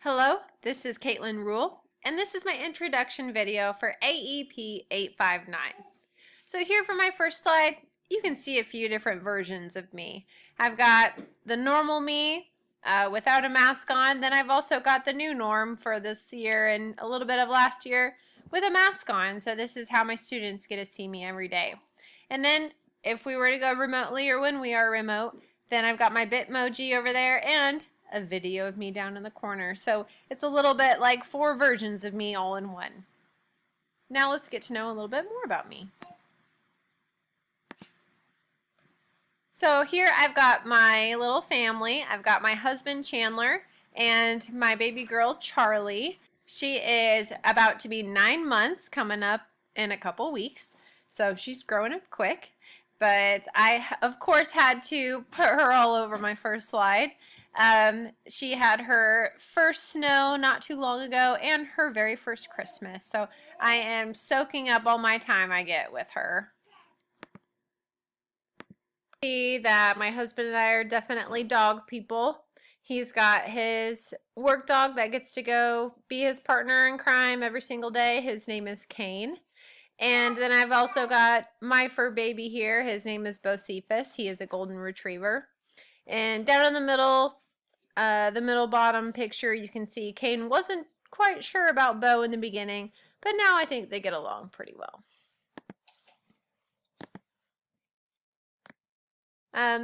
Hello, this is Caitlin Rule, and this is my introduction video for AEP 859. So here for my first slide, you can see a few different versions of me. I've got the normal me without a mask on, then I've also got the new norm for this year and a little bit of last year with a mask on, so this is how my students get to see me every day. And then if we were to go remotely or when we are remote, then I've got my Bitmoji over there and a video of me down in the corner. So it's a little bit like 4 versions of me all in one. Now let's get to know a little bit more about me. So here I've got my little family. I've got my husband Chandler and my baby girl Charlie. She is about to be 9 months, coming up in a couple weeks. So she's growing up quick. But I, of course, had to put her all over my first slide. She had her first snow not too long ago and her very first Christmas. So I am soaking up all my time I get with her. See that my husband and I are definitely dog people. He's got his work dog that gets to go be his partner in crime every single day. His name is Kane. And then I've also got my fur baby here. His name is Bocephus. He is a golden retriever. And down in the middle bottom picture, you can see Kane wasn't quite sure about Bo in the beginning, but now I think they get along pretty well.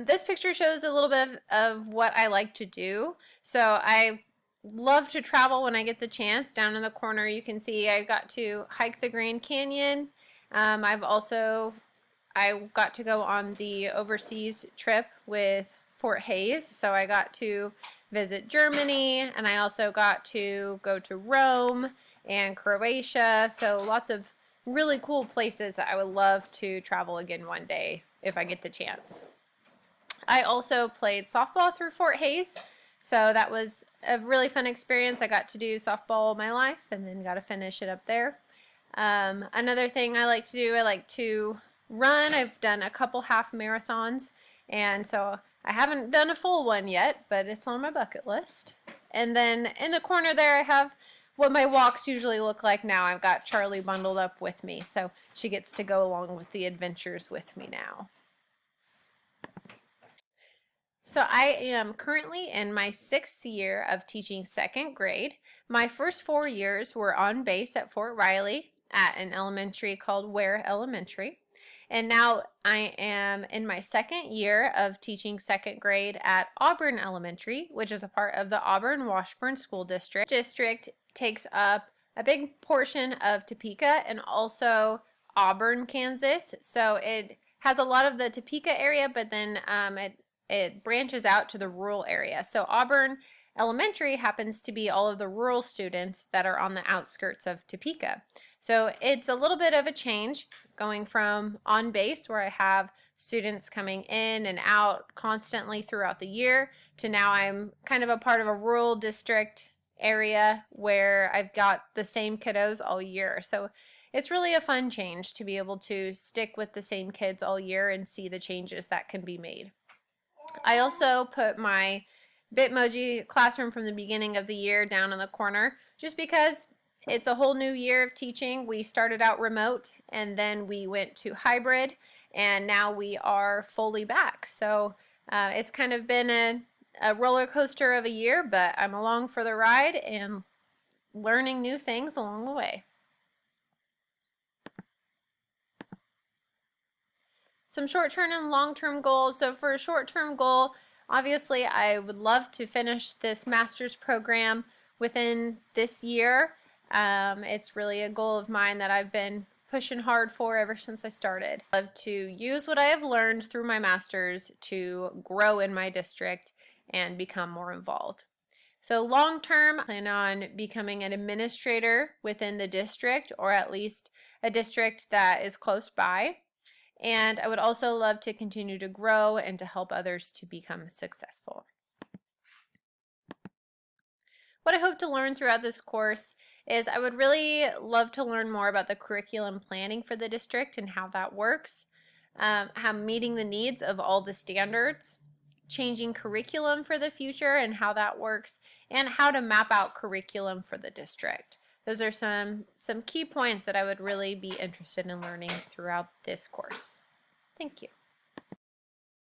This picture shows a little bit of what I like to do. So I love to travel when I get the chance. Down in the corner you can see I got to hike the Grand Canyon. I got to go on the overseas trip with Fort Hayes, so I got to visit Germany, and I also got to go to Rome and Croatia, so lots of really cool places that I would love to travel again one day if I get the chance. I also played softball through Fort Hayes, so that was a really fun experience. I got to do softball all my life and then got to finish it up there. Another thing I like to do, I like to run. I've done a couple half marathons, and so I haven't done a full one yet, but it's on my bucket list. And then in the corner there I have what my walks usually look like now. I've got Charlie bundled up with me, so she gets to go along with the adventures with me now. So I am currently in my 6th year of teaching 2nd grade. My first 4 years were on base at Fort Riley at an elementary called Ware Elementary. And now I am in my 2nd year of teaching 2nd grade at Auburn Elementary, which is a part of the Auburn-Washburn School District. District takes up a big portion of Topeka and also Auburn, Kansas. So it has a lot of the Topeka area, but then it branches out to the rural area. So Auburn Elementary happens to be all of the rural students that are on the outskirts of Topeka. So it's a little bit of a change going from on base, where I have students coming in and out constantly throughout the year, to now I'm kind of a part of a rural district area where I've got the same kiddos all year. So it's really a fun change to be able to stick with the same kids all year and see the changes that can be made. I also put my Bitmoji classroom from the beginning of the year down in the corner, just because it's a whole new year of teaching. We started out remote and then we went to hybrid, and now we are fully back. So it's kind of been a roller coaster of a year, but I'm along for the ride and learning new things along the way. Some short-term and long-term goals. So for a short-term goal, obviously I would love to finish this master's program within this year. It's really a goal of mine that I've been pushing hard for ever since I started. I love to use what I have learned through my master's to grow in my district and become more involved. So long-term, I plan on becoming an administrator within the district, or at least a district that is close by. And I would also love to continue to grow and to help others to become successful. What I hope to learn throughout this course is I would really love to learn more about the curriculum planning for the district and how that works, how meeting the needs of all the standards, changing curriculum for the future and how that works, and how to map out curriculum for the district. Those are some key points that I would really be interested in learning throughout this course. Thank you.